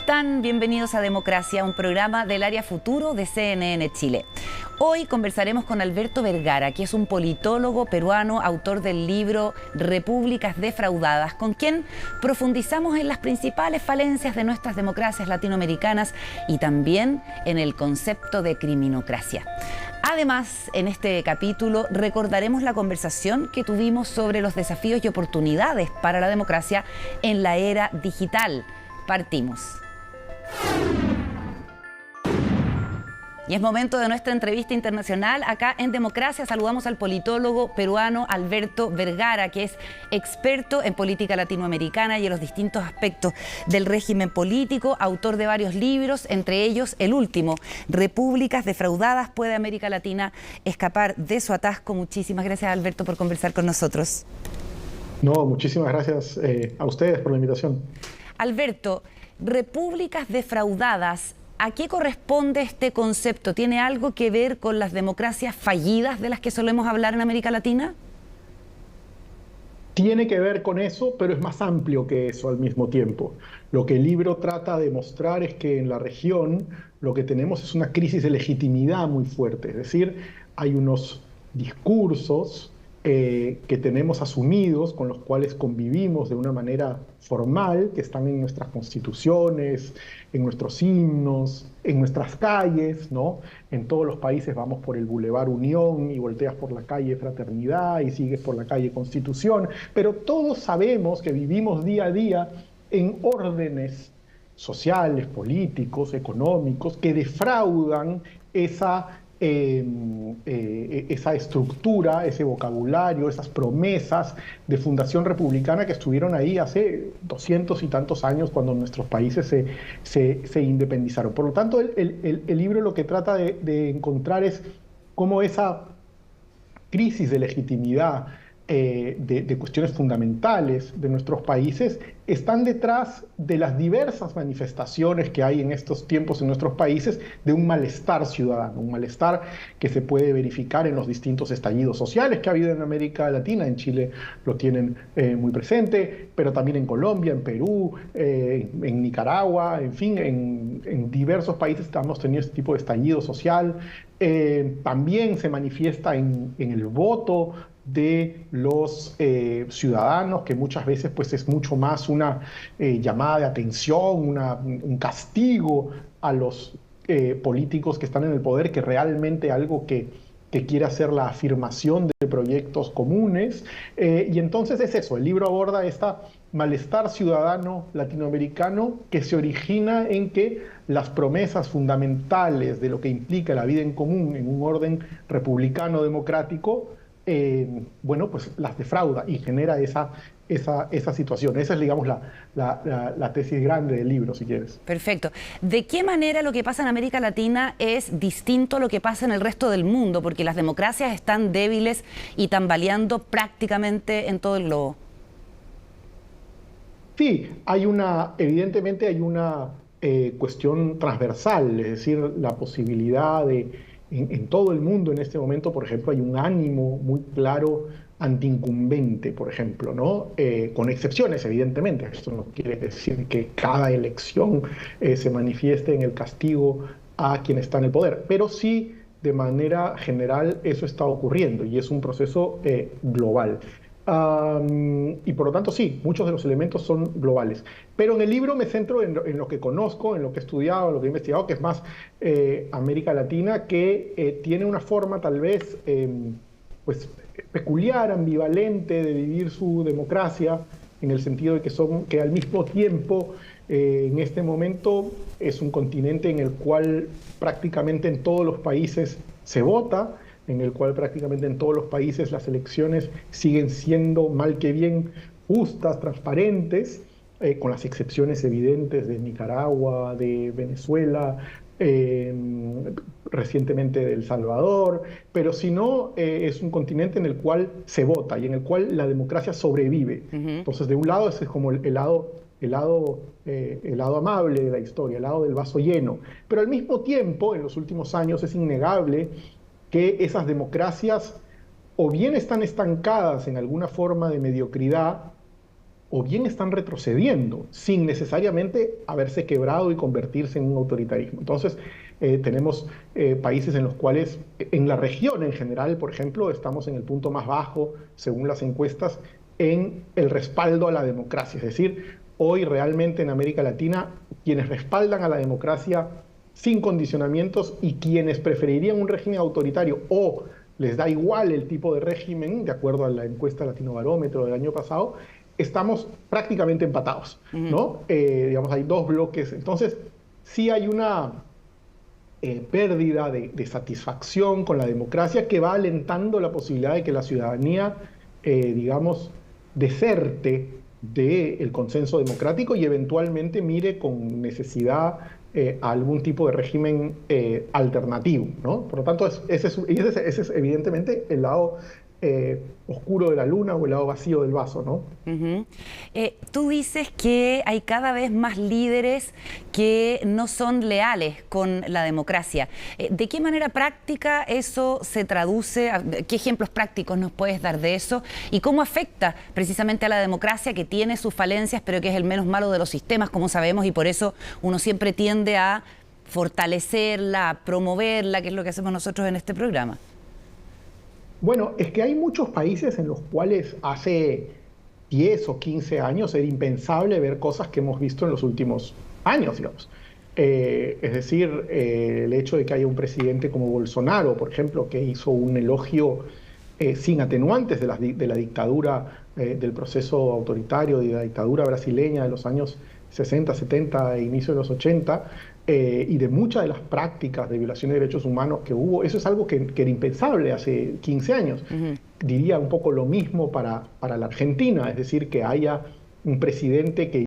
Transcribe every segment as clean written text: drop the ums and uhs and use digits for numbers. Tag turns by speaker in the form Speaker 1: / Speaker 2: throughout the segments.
Speaker 1: están? Bienvenidos a Democracia, un programa del área futuro de CNN Chile. Hoy conversaremos con Alberto Vergara, que es un politólogo peruano, autor del libro Repúblicas defraudadas, con quien profundizamos en las principales falencias de nuestras democracias latinoamericanas y también en el concepto de criminocracia. Además, en este capítulo recordaremos la conversación que tuvimos sobre los desafíos y oportunidades para la democracia en la era digital. Partimos. Y es momento de nuestra entrevista internacional. Acá en Democracia saludamos al politólogo peruano Alberto Vergara, que es experto en política latinoamericana y en los distintos aspectos del régimen político, autor de varios libros, entre ellos el último, Repúblicas defraudadas, ¿puede América Latina escapar de su atasco? Muchísimas gracias, Alberto, por conversar con nosotros.
Speaker 2: No, muchísimas gracias a ustedes por la invitación.
Speaker 1: Alberto, repúblicas defraudadas, ¿a qué corresponde este concepto? ¿Tiene algo que ver con las democracias fallidas de las que solemos hablar en América Latina?
Speaker 2: Tiene que ver con eso, pero es más amplio que eso al mismo tiempo. Lo que el libro trata de mostrar es que en la región lo que tenemos es una crisis de legitimidad muy fuerte. Es decir, hay unos discursos que tenemos asumidos, con los cuales convivimos de una manera formal, que están en nuestras constituciones, en nuestros himnos, en nuestras calles, ¿no? En todos los países vamos por el Boulevard Unión y volteas por la calle Fraternidad y sigues por la calle Constitución, pero todos sabemos que vivimos día a día en órdenes sociales, políticos, económicos, que defraudan esa estructura, ese vocabulario, esas promesas de fundación republicana que estuvieron ahí hace 200 y tantos años cuando nuestros países se independizaron. Por lo tanto, el libro lo que trata de encontrar es cómo esa crisis de legitimidad de cuestiones fundamentales de nuestros países están detrás de las diversas manifestaciones que hay en estos tiempos en nuestros países de un malestar ciudadano, un malestar que se puede verificar en los distintos estallidos sociales que ha habido en América Latina. En Chile lo tienen muy presente, pero también en Colombia, en Perú, en Nicaragua, en fin, en diversos países hemos tenido este tipo de estallido social. También se manifiesta en el voto de los ciudadanos, que muchas veces pues, es mucho más una llamada de atención, un castigo a los políticos que están en el poder, que realmente algo que quiere hacer la afirmación de proyectos comunes. Y entonces es eso, el libro aborda este malestar ciudadano latinoamericano que se origina en que las promesas fundamentales de lo que implica la vida en común en un orden republicano democrático bueno, pues las defrauda y genera esa situación. Esa es, digamos, la tesis grande del libro, si quieres.
Speaker 1: Perfecto. ¿De qué manera lo que pasa en América Latina es distinto a lo que pasa en el resto del mundo? Porque las democracias están débiles y tambaleando prácticamente en todo el globo.
Speaker 2: Sí, evidentemente hay una cuestión transversal, es decir, la posibilidad de en todo el mundo en este momento, por ejemplo, hay un ánimo muy claro antiincumbente, por ejemplo, ¿no? Con excepciones, evidentemente. Esto no quiere decir que cada elección se manifieste en el castigo a quien está en el poder, pero sí, de manera general, eso está ocurriendo y es un proceso global. Y por lo tanto, sí, muchos de los elementos son globales. Pero en el libro me centro en lo que conozco, en lo que he estudiado, en lo que he investigado, que es más América Latina, que tiene una forma tal vez pues, peculiar, ambivalente de vivir su democracia, en el sentido de que al mismo tiempo en este momento es un continente en el cual prácticamente en todos los países se vota, en el cual prácticamente en todos los países las elecciones siguen siendo mal que bien justas, transparentes, con las excepciones evidentes de Nicaragua, de Venezuela, recientemente de El Salvador, pero si no, es un continente en el cual se vota y en el cual la democracia sobrevive. Entonces, de un lado, ese es como el lado amable de la historia, el lado del vaso lleno, pero al mismo tiempo, en los últimos años, es innegable que esas democracias o bien están estancadas en alguna forma de mediocridad o bien están retrocediendo sin necesariamente haberse quebrado y convertirse en un autoritarismo. Entonces, tenemos países en los cuales, en la región en general, por ejemplo, estamos en el punto más bajo, según las encuestas, en el respaldo a la democracia. Es decir, hoy realmente en América Latina, quienes respaldan a la democracia sin condicionamientos y quienes preferirían un régimen autoritario o les da igual el tipo de régimen, de acuerdo a la encuesta Latinobarómetro del año pasado, estamos prácticamente empatados, ¿no? Digamos, hay dos bloques. Entonces, sí hay una pérdida de satisfacción con la democracia que va alentando la posibilidad de que la ciudadanía, digamos, deserte del consenso democrático y eventualmente mire con necesidad a algún tipo de régimen alternativo, ¿no? Por lo tanto, ese es evidentemente el lado oscuro de la luna o el lado vacío del vaso, ¿no?
Speaker 1: Tú dices que hay cada vez más líderes que no son leales con la democracia. ¿De qué manera práctica eso se traduce? ¿Qué ejemplos prácticos nos puedes dar de eso? ¿Y cómo afecta precisamente a la democracia, que tiene sus falencias, pero que es el menos malo de los sistemas, como sabemos, y por eso uno siempre tiende a fortalecerla, a promoverla, que es lo que hacemos nosotros en este programa?
Speaker 2: Bueno, es que hay muchos países en los cuales hace 10 o 15 años era impensable ver cosas que hemos visto en los últimos años, digamos. Es decir, el hecho de que haya un presidente como Bolsonaro, por ejemplo, que hizo un elogio sin atenuantes de la dictadura, del proceso autoritario y de la dictadura brasileña de los años 60, 70 e inicio de los 80, y de muchas de las prácticas de violación de derechos humanos que hubo. Eso es algo que era impensable hace 15 años. Diría un poco lo mismo para la Argentina, es decir, que haya un presidente que,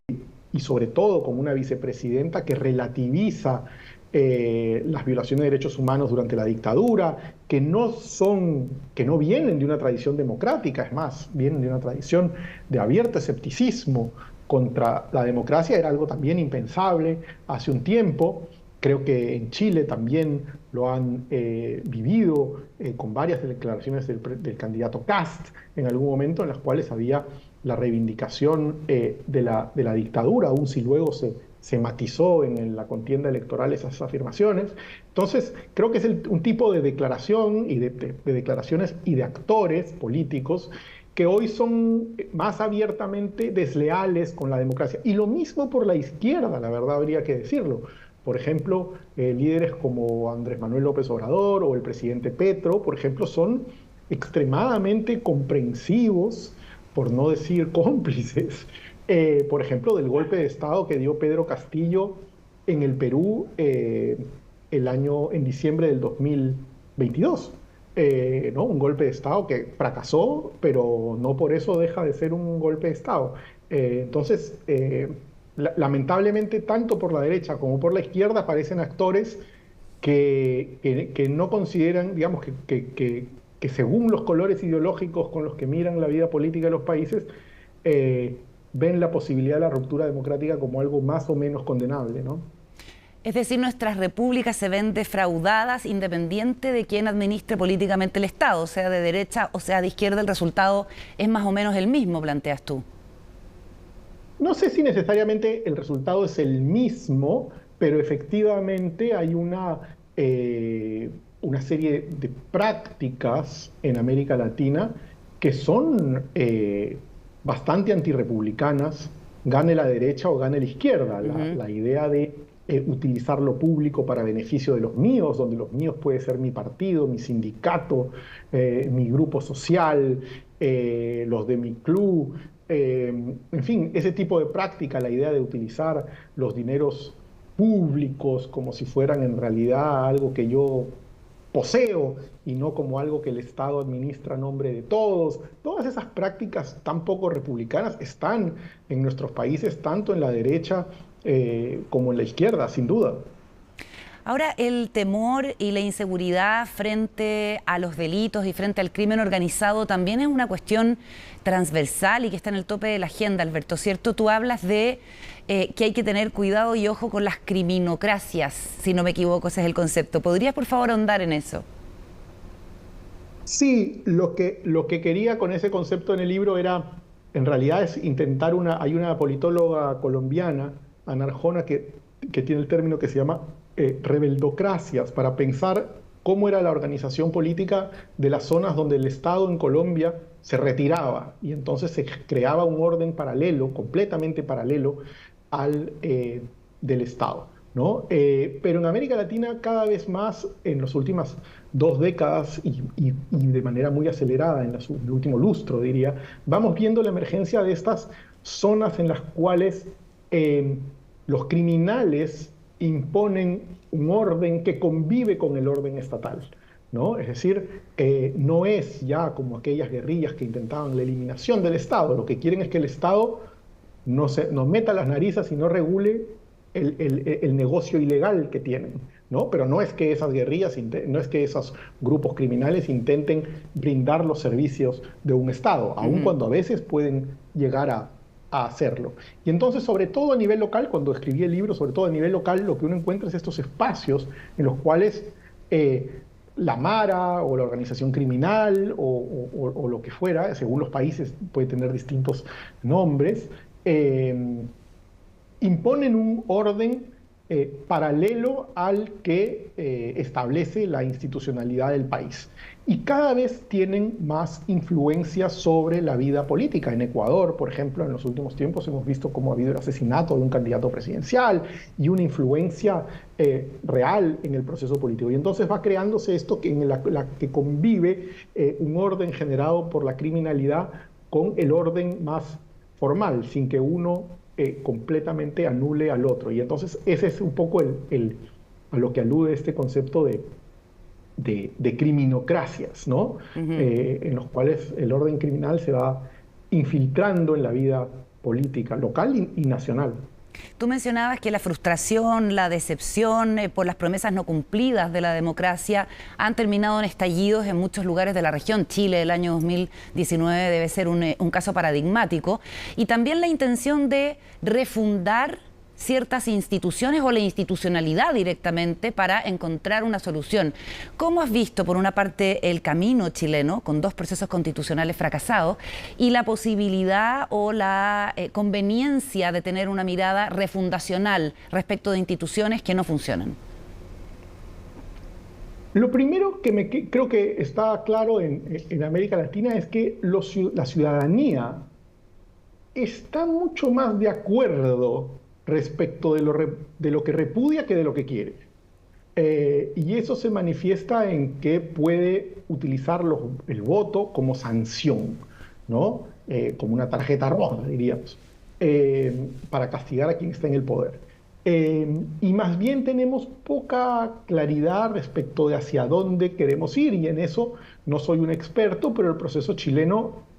Speaker 2: y sobre todo como una vicepresidenta, que relativiza las violaciones de derechos humanos durante la dictadura, que no vienen de una tradición democrática, es más, vienen de una tradición de abierto escepticismo contra la democracia. Era algo también impensable hace un tiempo. Creo que en Chile también lo han vivido con varias declaraciones del candidato Kast en algún momento, en las cuales había la reivindicación de la dictadura, aun si luego se matizó en la contienda electoral esas afirmaciones. Entonces, creo que es un tipo de declaración y de declaraciones y de actores políticos que hoy son más abiertamente desleales con la democracia. Y lo mismo por la izquierda, la verdad habría que decirlo. Por ejemplo, líderes como Andrés Manuel López Obrador o el presidente Petro, por ejemplo, son extremadamente comprensivos, por no decir cómplices, por ejemplo, del golpe de Estado que dio Pedro Castillo en el Perú en diciembre del 2022. ¿No? Un golpe de Estado que fracasó, pero no por eso deja de ser un golpe de Estado. Entonces, lamentablemente, tanto por la derecha como por la izquierda aparecen actores que no consideran, digamos, que según los colores ideológicos con los que miran la vida política de los países, ven la posibilidad de la ruptura democrática como algo más o menos condenable, ¿no?
Speaker 1: Es decir, nuestras repúblicas se ven defraudadas independiente de quién administre políticamente el Estado, sea de derecha o sea de izquierda, el resultado es más o menos el mismo, planteas tú.
Speaker 2: No sé si necesariamente el resultado es el mismo, pero efectivamente hay una serie de prácticas en América Latina que son bastante antirrepublicanas, gane la derecha o gane la izquierda. La idea de utilizar lo público para beneficio de los míos, donde los míos puede ser mi partido, mi sindicato, mi grupo social, los de mi club, en fin, ese tipo de práctica, la idea de utilizar los dineros públicos como si fueran en realidad algo que yo poseo y no como algo que el Estado administra a nombre de todos. Todas esas prácticas tan poco republicanas están en nuestros países, tanto en la derecha como en la izquierda, sin duda.
Speaker 1: Ahora, el temor y la inseguridad frente a los delitos y frente al crimen organizado también es una cuestión transversal y que está en el tope de la agenda, Alberto, ¿cierto? Tú hablas de que hay que tener cuidado y ojo con las criminocracias, si no me equivoco, ese es el concepto. ¿Podrías, por favor, ahondar en eso?
Speaker 2: Sí, lo que quería con ese concepto en el libro era en realidad es intentar hay una politóloga colombiana, Ana Arjona, que tiene el término que se llama rebeldocracias, para pensar cómo era la organización política de las zonas donde el Estado en Colombia se retiraba y entonces se creaba un orden paralelo, completamente paralelo al del Estado, ¿no? Pero en América Latina cada vez más, en las últimas 2 décadas y de manera muy acelerada en el último lustro, diría, vamos viendo la emergencia de estas zonas en las cuales los criminales imponen un orden que convive con el orden estatal, ¿no? Es decir, no es ya como aquellas guerrillas que intentaban la eliminación del Estado. Lo que quieren es que el Estado nos meta las narices y no regule el negocio ilegal que tienen, ¿no? Pero no es que esas guerrillas, no es que esos grupos criminales intenten brindar los servicios de un Estado, aun cuando a veces pueden llegar a hacerlo. Y entonces, sobre todo a nivel local, cuando escribí el libro, sobre todo a nivel local, lo que uno encuentra es estos espacios en los cuales la Mara o la organización criminal o lo que fuera, según los países puede tener distintos nombres, imponen un orden paralelo al que establece la institucionalidad del país. Y cada vez tienen más influencia sobre la vida política. En Ecuador, por ejemplo, en los últimos tiempos hemos visto cómo ha habido el asesinato de un candidato presidencial y una influencia real en el proceso político. Y entonces va creándose esto en la que convive un orden generado por la criminalidad con el orden más formal, sin que uno completamente anule al otro. Y entonces ese es un poco a lo que alude este concepto de criminocracias, ¿no? En los cuales el orden criminal se va infiltrando en la vida política local y nacional.
Speaker 1: Tú mencionabas que la frustración, la decepción por las promesas no cumplidas de la democracia han terminado en estallidos en muchos lugares de la región. Chile del año 2019 debe ser un caso paradigmático. Y también la intención de refundar ciertas instituciones o la institucionalidad directamente para encontrar una solución. ¿Cómo has visto, por una parte, el camino chileno, con 2 procesos constitucionales fracasados, y la posibilidad o la conveniencia de tener una mirada refundacional respecto de instituciones que no funcionan?
Speaker 2: Lo primero que creo que está claro en América Latina es que la ciudadanía está mucho más de acuerdo respecto de lo que repudia que de lo que quiere. Y eso se manifiesta en que puede utilizar el voto como sanción, ¿no? Como una tarjeta roja, diríamos, para castigar a quien está en el poder. Y más bien tenemos poca claridad respecto de hacia dónde queremos ir, y en eso no soy un experto, pero el proceso chileno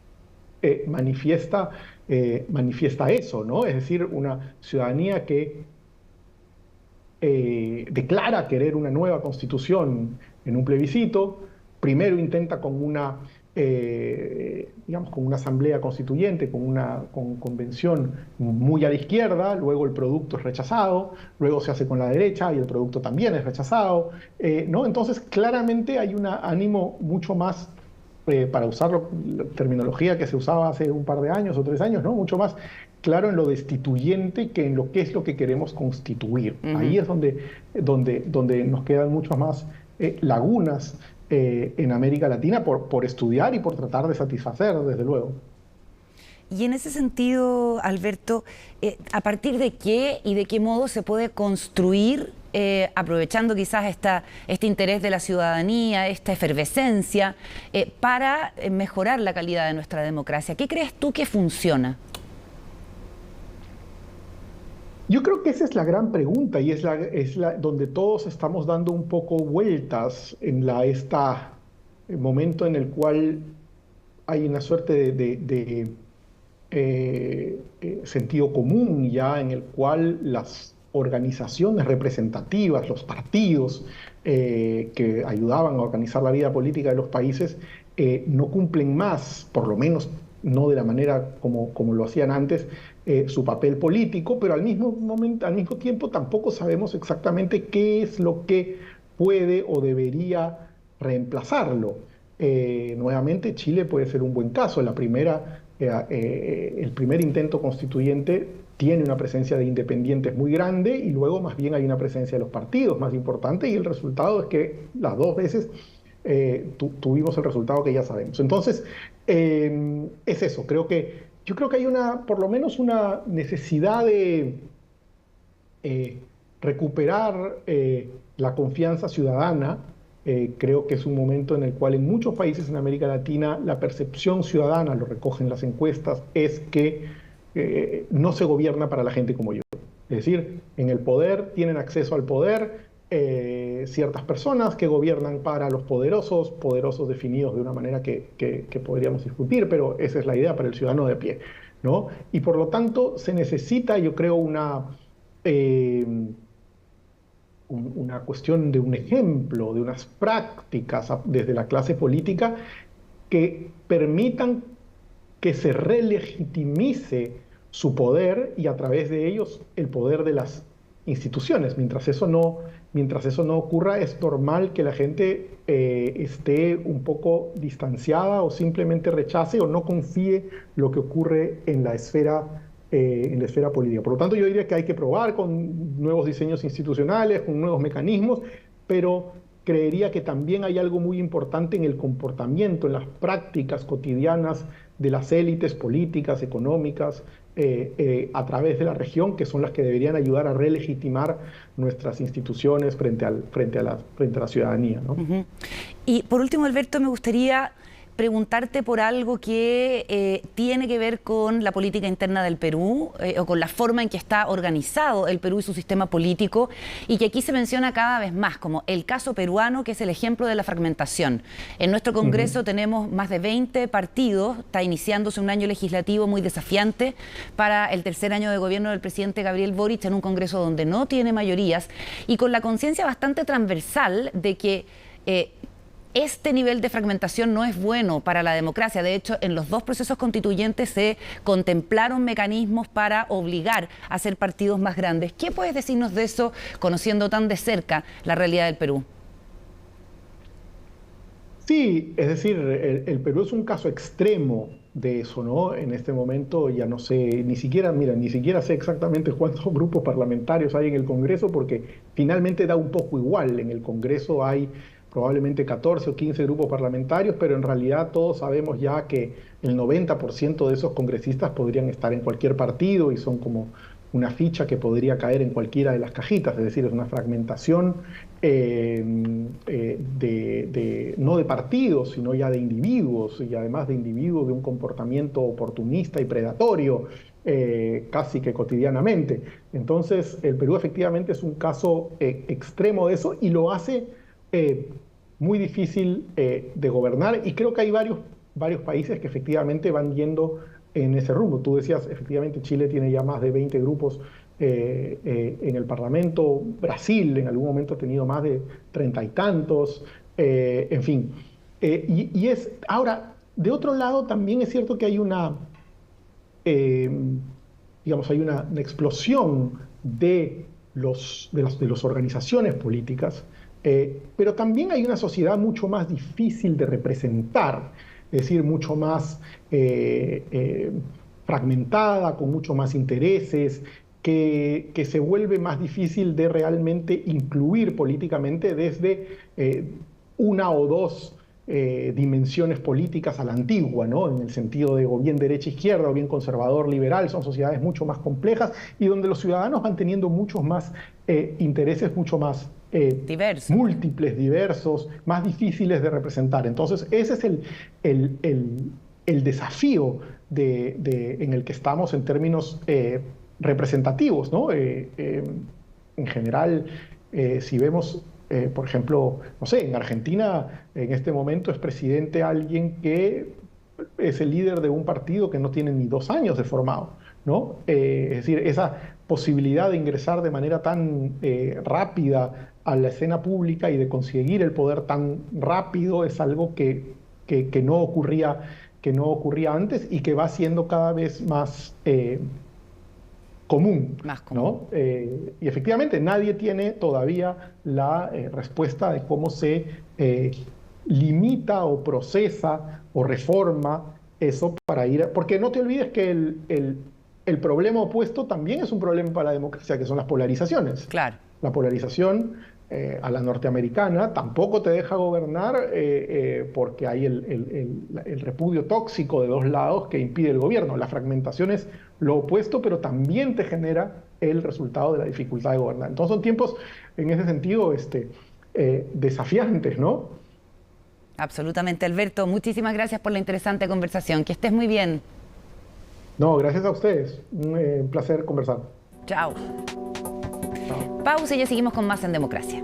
Speaker 2: manifiesta eso, ¿no? Es decir, una ciudadanía que declara querer una nueva constitución en un plebiscito, primero intenta con una asamblea constituyente, con una convención muy a la izquierda, luego el producto es rechazado, luego se hace con la derecha y el producto también es rechazado, ¿no? Entonces, claramente hay un ánimo mucho más, para usar la terminología que se usaba hace un par de años o 3 años, ¿no? Mucho más claro en lo destituyente que en lo que es lo que queremos constituir. Ahí es donde nos quedan muchas más lagunas en América Latina por estudiar y por tratar de satisfacer, desde luego.
Speaker 1: Y en ese sentido, Alberto, ¿a partir de qué y de qué modo se puede construir, aprovechando quizás este interés de la ciudadanía, esta efervescencia, para mejorar la calidad de nuestra democracia? ¿Qué crees tú que funciona?
Speaker 2: Yo creo que esa es la gran pregunta y es donde todos estamos dando un poco vueltas en el momento en el cual hay una suerte de sentido común ya, en el cual las organizaciones representativas, los partidos que ayudaban a organizar la vida política de los países, no cumplen más, por lo menos no de la manera como lo hacían antes, su papel político, pero al mismo tiempo tampoco sabemos exactamente qué es lo que puede o debería reemplazarlo. Nuevamente, Chile puede ser un buen caso. La primera el primer intento constituyente tiene una presencia de independientes muy grande y luego más bien hay una presencia de los partidos más importante y el resultado es que las dos veces tuvimos el resultado que ya sabemos. Entonces, es eso, yo creo que hay por lo menos una necesidad de recuperar la confianza ciudadana. Creo que es un momento en el cual en muchos países en América Latina la percepción ciudadana, lo recogen las encuestas, es que no se gobierna para la gente como yo. Es decir, en el poder tienen acceso al poder ciertas personas que gobiernan para los poderosos, poderosos definidos de una manera que podríamos discutir, pero esa es la idea para el ciudadano de a pie, ¿no? Y por lo tanto se necesita, yo creo, una cuestión de un ejemplo, de unas prácticas desde la clase política que permitan que se relegitimice su poder y a través de ellos el poder de las instituciones. Mientras eso no ocurra, es normal que la gente esté un poco distanciada o simplemente rechace o no confíe lo que ocurre en la esfera política. Por lo tanto, yo diría que hay que probar con nuevos diseños institucionales, con nuevos mecanismos, pero creería que también hay algo muy importante en el comportamiento, en las prácticas cotidianas de las élites políticas, económicas, a través de la región, que son las que deberían ayudar a relegitimar nuestras instituciones frente a la ciudadanía, ¿no?
Speaker 1: Uh-huh. Y por último, Alberto, me gustaría preguntarte por algo que tiene que ver con la política interna del Perú o con la forma en que está organizado el Perú y su sistema político, y que aquí se menciona cada vez más como el caso peruano, que es el ejemplo de la fragmentación. En nuestro Congreso tenemos más de 20 partidos, está iniciándose un año legislativo muy desafiante para el tercer año de gobierno del presidente Gabriel Boric, en un Congreso donde no tiene mayorías y con la conciencia bastante transversal de que este nivel de fragmentación no es bueno para la democracia. De hecho, en los dos procesos constituyentes se contemplaron mecanismos para obligar a hacer partidos más grandes. ¿Qué puedes decirnos de eso, conociendo tan de cerca la realidad del Perú?
Speaker 2: Sí, es decir, el Perú es un caso extremo de eso, ¿no? En este momento ya no sé, ni siquiera sé exactamente cuántos grupos parlamentarios hay en el Congreso, porque finalmente da un poco igual. En el Congreso hay probablemente 14 o 15 grupos parlamentarios, pero en realidad todos sabemos ya que el 90% de esos congresistas podrían estar en cualquier partido y son como una ficha que podría caer en cualquiera de las cajitas, es decir, es una fragmentación no de partidos, sino ya de individuos, y además de individuos de un comportamiento oportunista y predatorio, casi que cotidianamente. Entonces, el Perú efectivamente es un caso extremo de eso y lo hace muy difícil de gobernar, y creo que hay varios países que efectivamente van yendo en ese rumbo. Tú decías, efectivamente Chile tiene ya más de 20 grupos en el Parlamento, Brasil en algún momento ha tenido más de 30 y tantos, en fin. Ahora, de otro lado también es cierto que hay hay una explosión de las organizaciones políticas, pero también hay una sociedad mucho más difícil de representar, es decir, mucho más fragmentada, con mucho más intereses, que se vuelve más difícil de realmente incluir políticamente desde una o dos dimensiones políticas a la antigua, ¿no? En el sentido de o bien derecha-izquierda o bien conservador-liberal. Son sociedades mucho más complejas y donde los ciudadanos van teniendo muchos más intereses, mucho más múltiples, diversos, más difíciles de representar. Entonces, ese es el desafío en el que estamos en términos representativos, ¿no? En general, si vemos, por ejemplo, no sé, en Argentina en este momento es presidente alguien que es el líder de un partido que no tiene ni 2 años de formado, ¿no? Es decir, esa posibilidad de ingresar de manera tan rápida a la escena pública y de conseguir el poder tan rápido es algo que no ocurría antes y que va siendo cada vez más común, ¿no? Y efectivamente nadie tiene todavía la respuesta de cómo se limita o procesa o reforma eso para ir... Porque no te olvides que el problema opuesto también es un problema para la democracia, que son las polarizaciones.
Speaker 1: Claro.
Speaker 2: La polarización a la norteamericana tampoco te deja gobernar porque hay el repudio tóxico de dos lados que impide el gobierno. La fragmentación es lo opuesto, pero también te genera el resultado de la dificultad de gobernar. Entonces son tiempos, en ese sentido, desafiantes, ¿no?
Speaker 1: Absolutamente, Alberto. Muchísimas gracias por la interesante conversación. Que estés muy bien.
Speaker 2: No, gracias a ustedes. Un placer conversar.
Speaker 1: Chao. Pausa y ya seguimos con más en Democracia.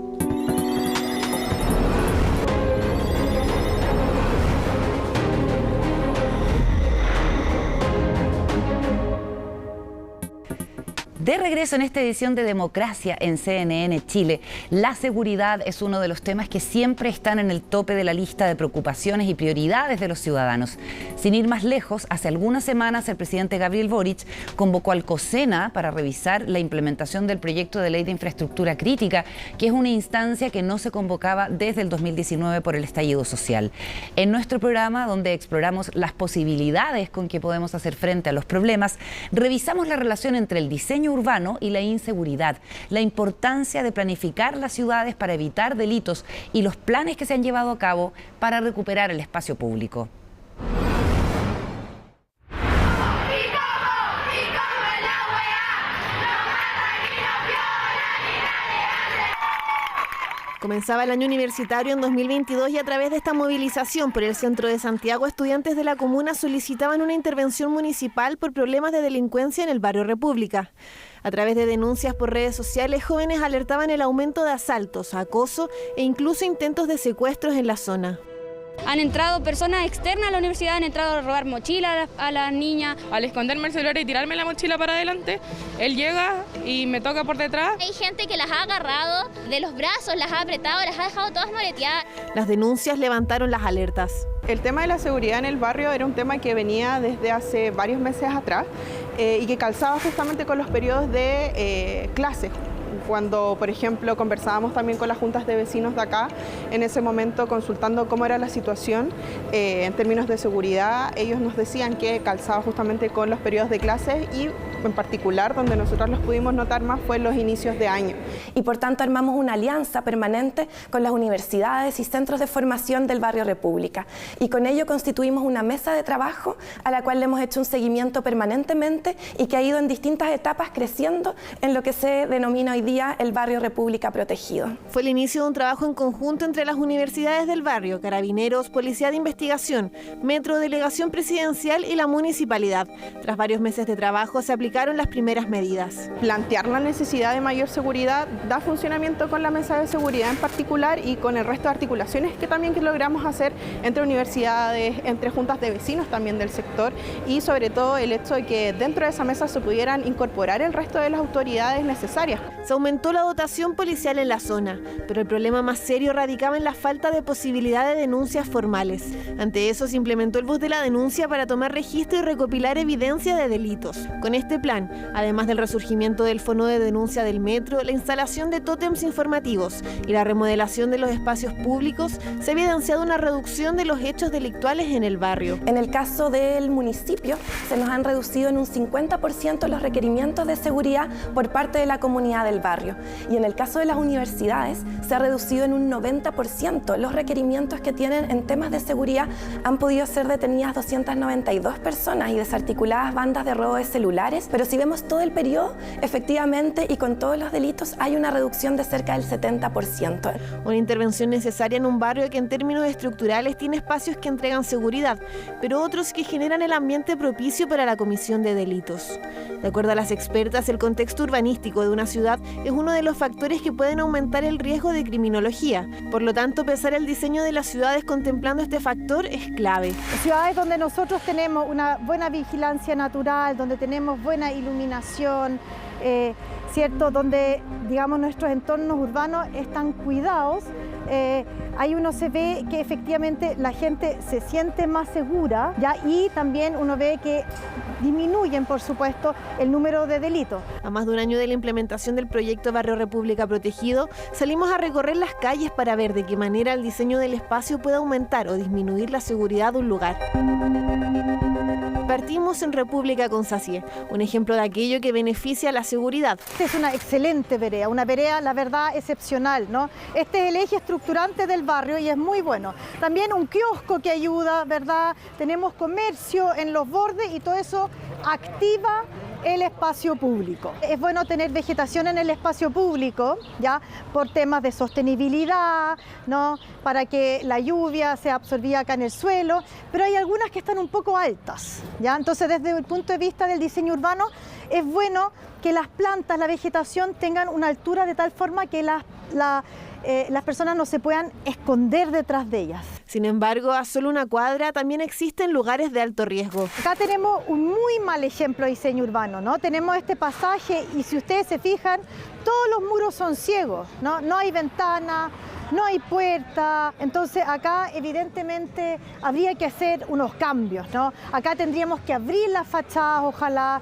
Speaker 1: De regreso en esta edición de Democracia en CNN Chile, la seguridad es uno de los temas que siempre están en el tope de la lista de preocupaciones y prioridades de los ciudadanos. Sin ir más lejos, hace algunas semanas el presidente Gabriel Boric convocó al COSENA para revisar la implementación del proyecto de ley de infraestructura crítica, que es una instancia que no se convocaba desde el 2019 por el estallido social. En nuestro programa, donde exploramos las posibilidades con que podemos hacer frente a los problemas, revisamos la relación entre el diseño urbano y la inseguridad, la importancia de planificar las ciudades para evitar delitos y los planes que se han llevado a cabo para recuperar el espacio público.
Speaker 3: Comenzaba el año universitario en 2022 y a través de esta movilización por el centro de Santiago, estudiantes de la comuna solicitaban una intervención municipal por problemas de delincuencia en el barrio República. A través de denuncias por redes sociales, jóvenes alertaban el aumento de asaltos, acoso e incluso intentos de secuestros en la zona.
Speaker 4: Han entrado personas externas a la universidad, han entrado a robar mochilas a las niñas.
Speaker 5: Al esconderme el celular y tirarme la mochila para adelante, él llega y me toca por detrás.
Speaker 6: Hay gente que las ha agarrado de los brazos, las ha apretado, las ha dejado todas moreteadas.
Speaker 3: Las denuncias levantaron las alertas.
Speaker 5: El tema de la seguridad en el barrio era un tema que venía desde hace varios meses atrás y que calzaba justamente con los periodos de clases. Cuando, por ejemplo, conversábamos también con las juntas de vecinos de acá, en ese momento consultando cómo era la situación en términos de seguridad, ellos nos decían que calzaba justamente con los periodos de clases y en particular donde nosotros los pudimos notar más fue en los inicios de año.
Speaker 7: Y por tanto armamos una alianza permanente con las universidades y centros de formación del barrio República. Y con ello constituimos una mesa de trabajo a la cual le hemos hecho un seguimiento permanentemente y que ha ido en distintas etapas creciendo en lo que se denomina hoy día el barrio República protegido.
Speaker 3: Fue el inicio de un trabajo en conjunto entre las universidades del barrio, Carabineros, Policía de Investigación, Metro, Delegación Presidencial y la Municipalidad. Tras varios meses de trabajo se aplicaron las primeras medidas.
Speaker 5: Plantear la necesidad de mayor seguridad da funcionamiento con la mesa de seguridad en particular y con el resto de articulaciones que también logramos hacer entre universidades, entre juntas de vecinos también del sector y sobre todo el hecho de que dentro de esa mesa se pudieran incorporar el resto de las autoridades necesarias.
Speaker 3: Se aumentó la dotación policial en la zona, pero el problema más serio radicaba en la falta de posibilidad de denuncias formales. Ante eso se implementó el bus de la denuncia para tomar registro y recopilar evidencia de delitos. Con este plan, además del resurgimiento del fono de denuncia del metro, la instalación de tótems informativos y la remodelación de los espacios públicos, se ha evidenciado una reducción de los hechos delictuales en el barrio.
Speaker 7: En el caso del municipio, se nos han reducido en un 50% los requerimientos de seguridad por parte de la comunidad del barrio. Y en el caso de las universidades, se ha reducido en un 90% los requerimientos que tienen en temas de seguridad. Han podido ser detenidas 292 personas y desarticuladas bandas de robo de celulares, pero si vemos todo el periodo, efectivamente, y con todos los delitos, hay una reducción de cerca del 70%.
Speaker 3: Una intervención necesaria en un barrio que en términos estructurales tiene espacios que entregan seguridad, pero otros que generan el ambiente propicio para la comisión de delitos. De acuerdo a las expertas, el contexto urbanístico de una ciudad es uno de los factores que pueden aumentar el riesgo de criminología. Por lo tanto, pensar el diseño de las ciudades contemplando este factor es clave.
Speaker 8: Ciudades donde nosotros tenemos una buena vigilancia natural, donde tenemos buena iluminación, ¿cierto? Donde, digamos, nuestros entornos urbanos están cuidados, ahí uno se ve que efectivamente la gente se siente más segura, ¿ya? Y también uno ve que disminuyen, por supuesto, el número de delitos.
Speaker 3: A más de un año de la implementación del proyecto Barrio República Protegido, salimos a recorrer las calles para ver de qué manera el diseño del espacio puede aumentar o disminuir la seguridad de un lugar. Partimos en República con Sacié, un ejemplo de aquello que beneficia a la seguridad.
Speaker 8: Esta es una excelente vereda, una vereda, la verdad, excepcional, ¿no? Este es el eje estructurante del barrio y es muy bueno. También un kiosco que ayuda, ¿verdad? Tenemos comercio en los bordes y todo eso activa el espacio público. Es bueno tener vegetación en el espacio público, ¿ya? Por temas de sostenibilidad, ¿no? Para que la lluvia sea absorbida acá en el suelo, pero hay algunas que están un poco altas, ¿ya? Entonces, desde el punto de vista del diseño urbano, es bueno que las plantas, la vegetación tengan una altura de tal forma que las personas no se puedan esconder detrás de ellas.
Speaker 3: Sin embargo, a solo una cuadra también existen lugares de alto riesgo.
Speaker 8: Acá tenemos un muy mal ejemplo de diseño urbano, ¿no? Tenemos este pasaje y si ustedes se fijan, todos los muros son ciegos, ¿no? No hay ventana, no hay puerta, entonces acá evidentemente habría que hacer unos cambios, ¿no? Acá tendríamos que abrir las fachadas, ojalá,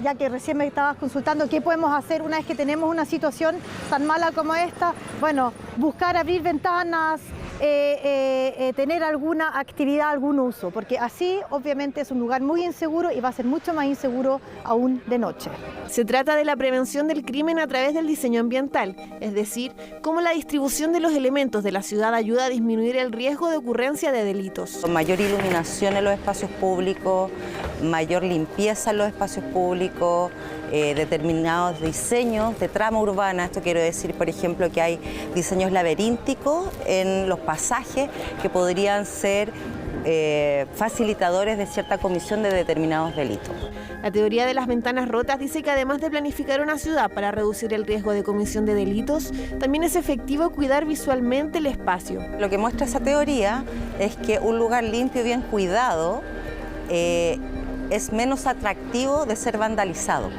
Speaker 8: ya que recién me estabas consultando qué podemos hacer una vez que tenemos una situación tan mala como esta. Bueno, buscar abrir ventanas, tener alguna actividad, algún uso, porque así obviamente es un lugar muy inseguro y va a ser mucho más inseguro aún de noche.
Speaker 3: Se trata de la prevención del crimen a través del diseño ambiental, es decir, cómo la distribución de los elementos de la ciudad ayuda a disminuir el riesgo de ocurrencia de delitos.
Speaker 9: Mayor iluminación en los espacios públicos, mayor limpieza en los espacios públicos, determinados diseños de trama urbana. Esto quiero decir, por ejemplo, que hay diseños laberínticos en los pasajes que podrían ser facilitadores de cierta comisión de determinados delitos.
Speaker 3: La teoría de las ventanas rotas dice que además de planificar una ciudad para reducir el riesgo de comisión de delitos, también es efectivo cuidar visualmente el espacio.
Speaker 9: Lo que muestra esa teoría es que un lugar limpio y bien cuidado es menos atractivo de ser vandalizado.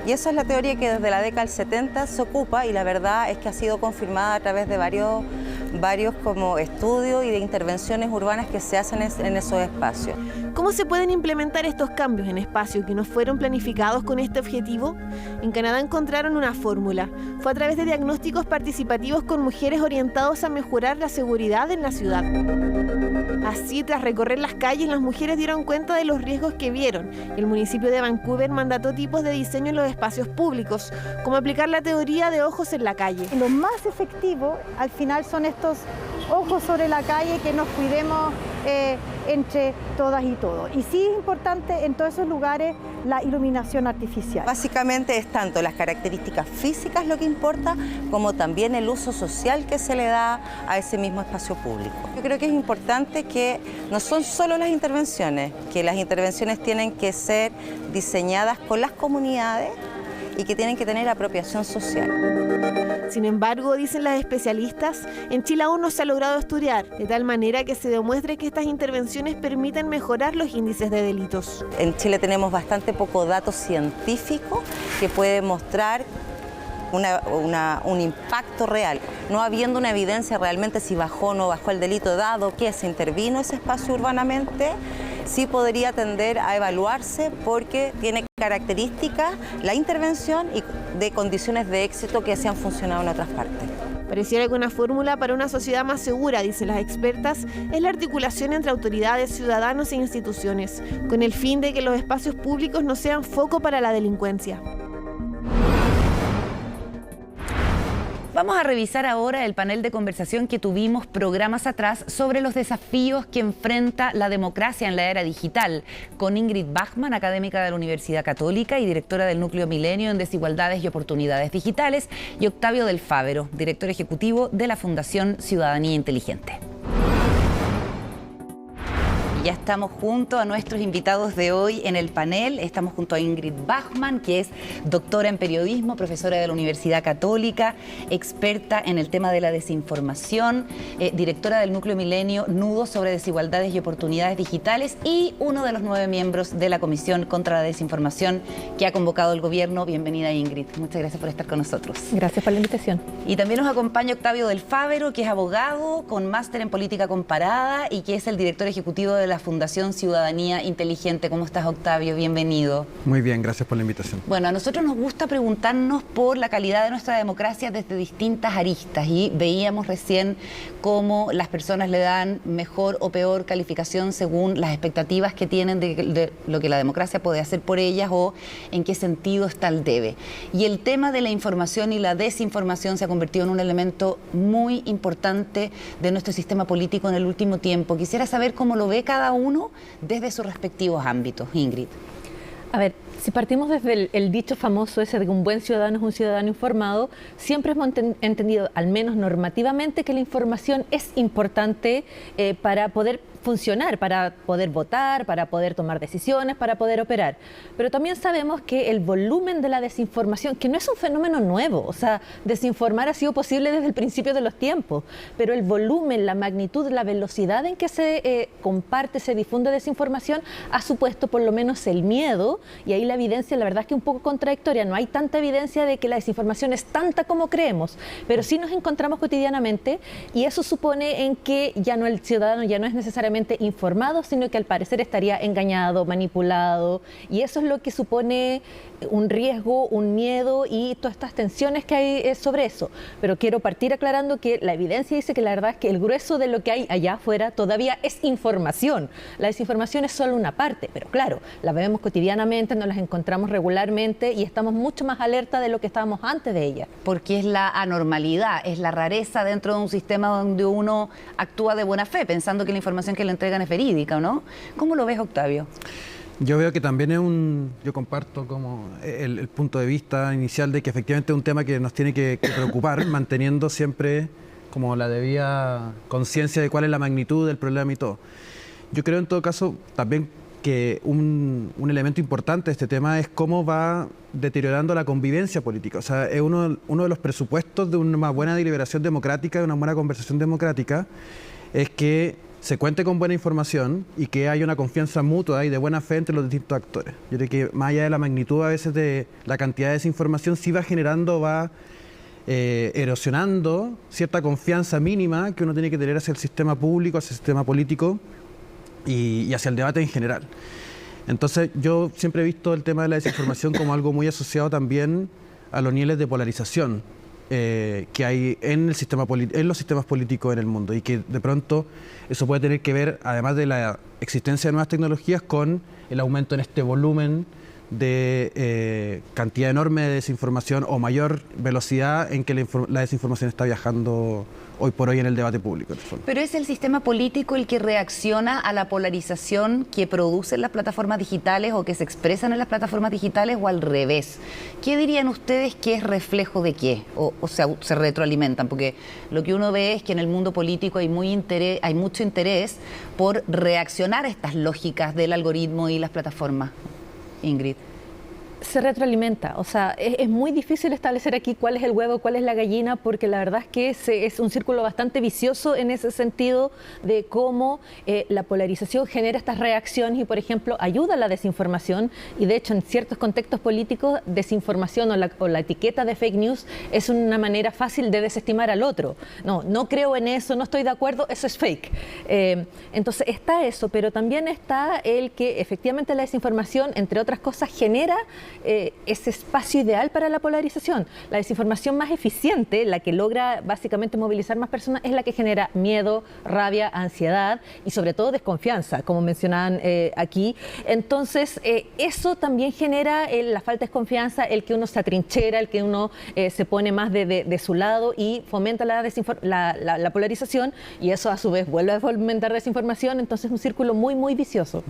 Speaker 9: Y esa es la teoría que desde la década del 70 se ocupa y la verdad es que ha sido confirmada a través de varios como estudios y de intervenciones urbanas que se hacen en esos espacios.
Speaker 3: ¿Cómo se pueden implementar estos cambios en espacios que no fueron planificados con este objetivo? En Canadá encontraron una fórmula. Fue a través de diagnósticos participativos con mujeres orientados a mejorar la seguridad en la ciudad. Así, tras recorrer las calles, las mujeres dieron cuenta de los riesgos que vieron. El municipio de Vancouver mandató tipos de diseño en los espacios públicos, como aplicar la teoría de ojos en la calle.
Speaker 8: Lo más efectivo, al final, son estos ojos sobre la calle, que nos cuidemos entre todas y todos. Y sí es importante en todos esos lugares la iluminación artificial.
Speaker 9: Básicamente es tanto las características físicas lo que importa, como también el uso social que se le da a ese mismo espacio público. Yo creo que es importante que no son solo las intervenciones, que las intervenciones tienen que ser diseñadas con las comunidades y que tienen que tener apropiación social.
Speaker 3: Sin embargo, dicen las especialistas, en Chile aún no se ha logrado estudiar, de tal manera que se demuestre que estas intervenciones permiten mejorar los índices de delitos.
Speaker 9: En Chile tenemos bastante poco dato científico que puede mostrar un impacto real, no habiendo una evidencia realmente si bajó o no bajó el delito, dado que se intervino ese espacio urbanamente, sí podría tender a evaluarse porque tiene características la intervención y de condiciones de éxito que se han funcionado en otras partes.
Speaker 3: Pareciera que una fórmula para una sociedad más segura, dicen las expertas, es la articulación entre autoridades, ciudadanos e instituciones, con el fin de que los espacios públicos no sean foco para la delincuencia.
Speaker 1: Vamos a revisar ahora el panel de conversación que tuvimos programas atrás sobre los desafíos que enfrenta la democracia en la era digital, con Ingrid Bachmann, académica de la Universidad Católica y directora del Núcleo Milenio en Desigualdades y Oportunidades Digitales, y Octavio Del Fávero, director ejecutivo de la Fundación Ciudadanía Inteligente. Ya estamos junto a nuestros invitados de hoy en el panel. Estamos junto a Ingrid Bachmann, que es doctora en periodismo, profesora de la Universidad Católica, experta en el tema de la desinformación, directora del Núcleo Milenio, Nudos sobre Desigualdades y Oportunidades Digitales, y uno de los 9 miembros de la Comisión contra la Desinformación que ha convocado el gobierno. Bienvenida, Ingrid. Muchas gracias por estar con nosotros.
Speaker 10: Gracias por la invitación.
Speaker 1: Y también nos acompaña Octavio del Fávero, que es abogado con máster en política comparada y que es el director ejecutivo de la Fundación Ciudadanía Inteligente. ¿Cómo estás, Octavio? Bienvenido.
Speaker 11: Muy bien, gracias por la invitación.
Speaker 1: Bueno, a nosotros nos gusta preguntarnos por la calidad de nuestra democracia desde distintas aristas, y veíamos recién cómo las personas le dan mejor o peor calificación según las expectativas que tienen de lo que la democracia puede hacer por ellas o en qué sentido está el debe. Y el tema de la información y la desinformación se ha convertido en un elemento muy importante de nuestro sistema político en el último tiempo. Quisiera saber cómo lo ve cada uno desde sus respectivos ámbitos. Ingrid.
Speaker 10: A ver, si partimos desde el dicho famoso ese de que un buen ciudadano es un ciudadano informado, siempre hemos entendido, al menos normativamente, que la información es importante para poder funcionar, para poder votar, para poder tomar decisiones, para poder operar. Pero también sabemos que el volumen de la desinformación, que no es un fenómeno nuevo, o sea, desinformar ha sido posible desde el principio de los tiempos, pero el volumen, la magnitud, la velocidad en que se comparte, se difunde desinformación, ha supuesto por lo menos el miedo, y ahí la evidencia, la verdad es que es un poco contradictoria. No hay tanta evidencia de que la desinformación es tanta como creemos, pero sí nos encontramos cotidianamente, y eso supone en que ya no, el ciudadano ya no es necesariamente informado, sino que al parecer estaría engañado, manipulado, y eso es lo que supone un riesgo, un miedo y todas estas tensiones que hay sobre eso. Pero quiero partir aclarando que la evidencia dice que la verdad es que el grueso de lo que hay allá afuera todavía es información. La desinformación es solo una parte, pero claro, la vemos cotidianamente, nos las encontramos regularmente y estamos mucho más alerta de lo que estábamos antes de ella.
Speaker 1: Porque es la anormalidad, es la rareza dentro de un sistema donde uno actúa de buena fe, pensando que la información que le entregan es verídica, ¿o no? ¿Cómo lo ves, Octavio?
Speaker 11: Yo veo que también yo comparto como el punto de vista inicial de que efectivamente es un tema que nos tiene que preocupar, manteniendo siempre como la debida conciencia de cuál es la magnitud del problema y todo. Yo creo en todo caso también que un elemento importante de este tema es cómo va deteriorando la convivencia política. O sea, es uno de los presupuestos de una buena deliberación democrática, de una buena conversación democrática, es que se cuente con buena información y que haya una confianza mutua y de buena fe entre los distintos actores. Yo creo que más allá de la magnitud a veces de la cantidad de desinformación, sí va generando, va erosionando cierta confianza mínima que uno tiene que tener hacia el sistema público, hacia el sistema político y hacia el debate en general. Entonces yo siempre he visto el tema de la desinformación como algo muy asociado también a los niveles de polarización que hay en los sistemas políticos en el mundo, y que de pronto eso puede tener que ver, además de la existencia de nuevas tecnologías, con el aumento en este volumen de cantidad enorme de desinformación o mayor velocidad en que la desinformación está viajando hoy por hoy en el debate público.
Speaker 1: Pero ¿es el sistema político el que reacciona a la polarización que producen las plataformas digitales o que se expresan en las plataformas digitales, o al revés? ¿Qué dirían ustedes que es reflejo de qué? O sea, se retroalimentan, porque lo que uno ve es que en el mundo político hay mucho interés por reaccionar a estas lógicas del algoritmo y las plataformas. Ingrid.
Speaker 10: Se retroalimenta, o sea, es muy difícil establecer aquí cuál es el huevo, cuál es la gallina, porque la verdad es que es un círculo bastante vicioso en ese sentido de cómo la polarización genera estas reacciones y, por ejemplo, ayuda a la desinformación, y de hecho en ciertos contextos políticos desinformación o la etiqueta de fake news es una manera fácil de desestimar al otro. No creo en eso, no estoy de acuerdo, eso es fake. Entonces está eso, pero también está el que efectivamente la desinformación, entre otras cosas, genera ese espacio ideal para la polarización. La desinformación más eficiente, la que logra básicamente movilizar más personas, es la que genera miedo, rabia, ansiedad y sobre todo desconfianza, como mencionaban aquí. Entonces, eso también genera la falta de desconfianza, el que uno se atrinchera, el que uno se pone más de su lado y fomenta la polarización, y eso a su vez vuelve a fomentar desinformación. Entonces es un círculo muy, muy vicioso.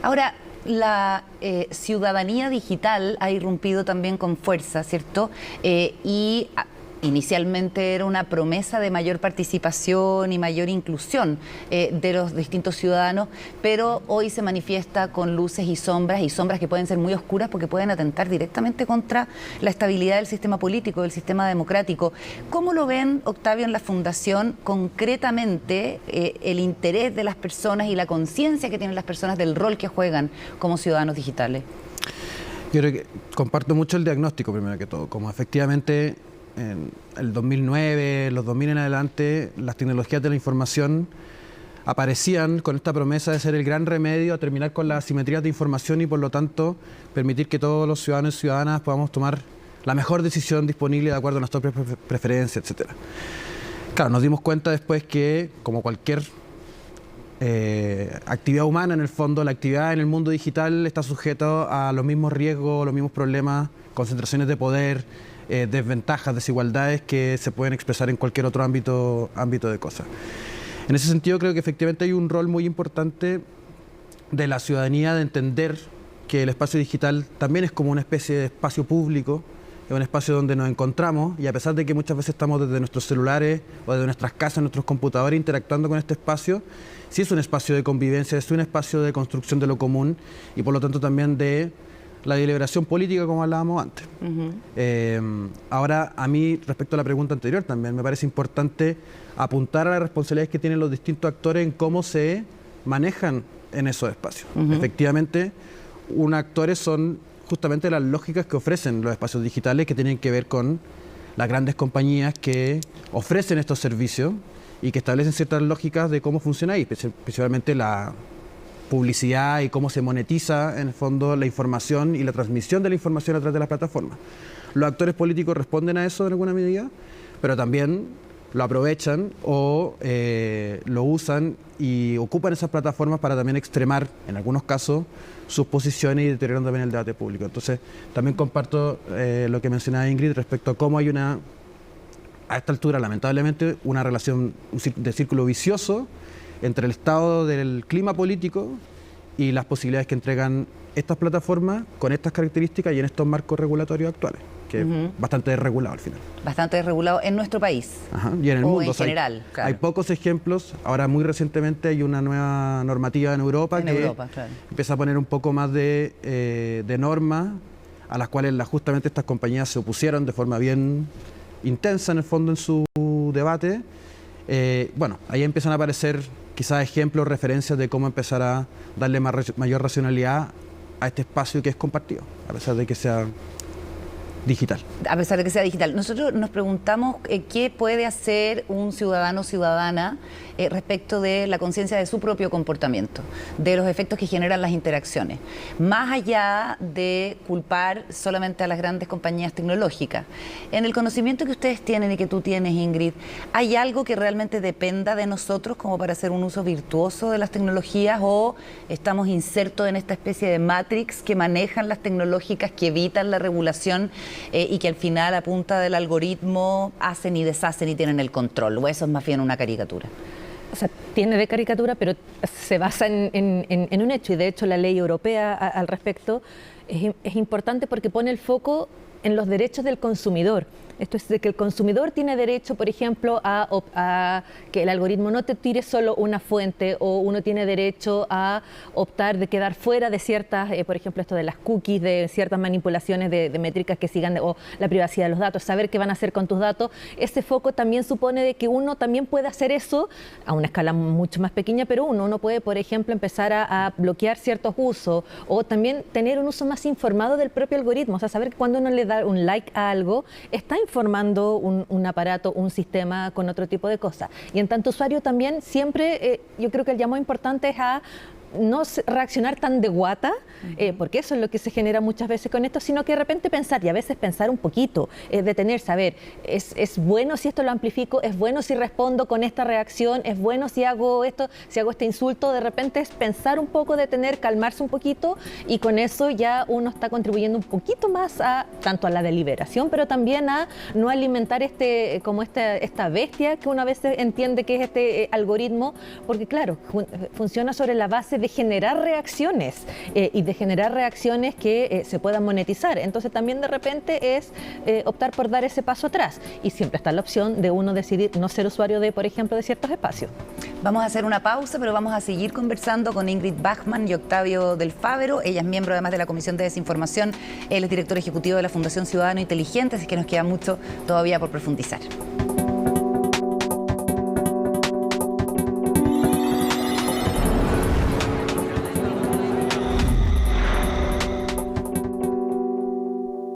Speaker 1: Ahora, la ciudadanía digital ha irrumpido también con fuerza, ¿cierto? Y inicialmente era una promesa de mayor participación y mayor inclusión de los distintos ciudadanos, pero hoy se manifiesta con luces y sombras que pueden ser muy oscuras porque pueden atentar directamente contra la estabilidad del sistema político, del sistema democrático. ¿Cómo lo ven, Octavio, en la Fundación concretamente el interés de las personas y la conciencia que tienen las personas del rol que juegan como ciudadanos digitales?
Speaker 11: Yo creo que comparto mucho el diagnóstico, primero que todo, como efectivamente en el 2009, los 2000 en adelante, las tecnologías de la información aparecían con esta promesa de ser el gran remedio a terminar con las asimetrías de información y por lo tanto permitir que todos los ciudadanos y ciudadanas podamos tomar la mejor decisión disponible de acuerdo a nuestras preferencias, etc. Claro, nos dimos cuenta después que, como cualquier actividad humana, en el fondo, la actividad en el mundo digital está sujeta a los mismos riesgos, los mismos problemas, concentraciones de poder, desventajas, desigualdades que se pueden expresar en cualquier otro ámbito de cosas. En ese sentido, creo que efectivamente hay un rol muy importante de la ciudadanía de entender que el espacio digital también es como una especie de espacio público, es un espacio donde nos encontramos y a pesar de que muchas veces estamos desde nuestros celulares o desde nuestras casas, nuestros computadores interactuando con este espacio, sí es un espacio de convivencia, es un espacio de construcción de lo común y por lo tanto también de la deliberación política, como hablábamos antes. Ahora, a mí, respecto a la pregunta anterior, también me parece importante apuntar a las responsabilidades que tienen los distintos actores en cómo se manejan en esos espacios. Efectivamente, actores son justamente las lógicas que ofrecen los espacios digitales que tienen que ver con las grandes compañías que ofrecen estos servicios y que establecen ciertas lógicas de cómo funciona ahí, principalmente la publicidad y cómo se monetiza en el fondo la información y la transmisión de la información a través de las plataformas. Los actores políticos responden a eso en alguna medida, pero también lo aprovechan o lo usan y ocupan esas plataformas para también extremar, en algunos casos, sus posiciones y deterioran también el debate público. Entonces, también comparto lo que mencionaba Ingrid respecto a cómo hay a esta altura, lamentablemente, una relación de círculo vicioso entre el estado del clima político y las posibilidades que entregan estas plataformas con estas características y en estos marcos regulatorios actuales, que es bastante desregulado al final. Bastante desregulado en nuestro país. Y en el mundo.
Speaker 1: En general, claro.
Speaker 11: Hay pocos ejemplos. Ahora, muy recientemente, hay una nueva normativa en Europa que empieza a poner un poco más de normas a las cuales justamente estas compañías se opusieron de forma bien intensa, en el fondo, en su debate. Ahí empiezan a aparecer quizás ejemplos, referencias de cómo empezar a darle mayor racionalidad a este espacio que es compartido, a pesar de que sea digital.
Speaker 1: A pesar de que sea digital. Nosotros nos preguntamos qué puede hacer un ciudadano o ciudadana respecto de la conciencia de su propio comportamiento, de los efectos que generan las interacciones, más allá de culpar solamente a las grandes compañías tecnológicas. En el conocimiento que ustedes tienen y que tú tienes, Ingrid, ¿hay algo que realmente dependa de nosotros como para hacer un uso virtuoso de las tecnologías o estamos insertos en esta especie de matrix que manejan las tecnológicas, que evitan la regulación y que al final a punta del algoritmo hacen y deshacen y tienen el control? ¿O eso es más bien una caricatura?
Speaker 10: O sea, tiene de caricatura, pero se basa en un hecho y de hecho la ley europea al respecto es importante porque pone el foco en los derechos del consumidor. Esto es de que el consumidor tiene derecho, por ejemplo, a que el algoritmo no te tire solo una fuente o uno tiene derecho a optar de quedar fuera de ciertas, por ejemplo, esto de las cookies, de ciertas manipulaciones de métricas que sigan o la privacidad de los datos, saber qué van a hacer con tus datos. Ese foco también supone de que uno también puede hacer eso a una escala mucho más pequeña, pero uno puede, por ejemplo, empezar a bloquear ciertos usos o también tener un uso más informado del propio algoritmo. O sea, saber que cuando uno le da un like a algo, está informando un aparato, un sistema con otro tipo de cosas. Y en tanto usuario también siempre, yo creo que el llamado importante es a no reaccionar tan de guata, porque eso es lo que se genera muchas veces con esto, sino que de repente pensar, y a veces pensar un poquito, detenerse, a ver, ¿es bueno si esto lo amplifico? ¿Es bueno si respondo con esta reacción? ¿Es bueno si hago esto, si hago este insulto? De repente es pensar un poco, detener, calmarse un poquito, y con eso ya uno está contribuyendo un poquito más tanto a la deliberación, pero también a no alimentar esta bestia que uno a veces entiende que es este algoritmo, porque claro, funciona sobre la base de generar reacciones y de generar reacciones que se puedan monetizar. Entonces también de repente es optar por dar ese paso atrás, y siempre está la opción de uno decidir no ser usuario de, por ejemplo, de ciertos espacios.
Speaker 1: Vamos a hacer una pausa, pero vamos a seguir conversando con Ingrid Bachmann y Octavio del Fávero. Ella es miembro además de la Comisión de Desinformación, él es director ejecutivo de la Fundación Ciudadano Inteligente, así que nos queda mucho todavía por profundizar.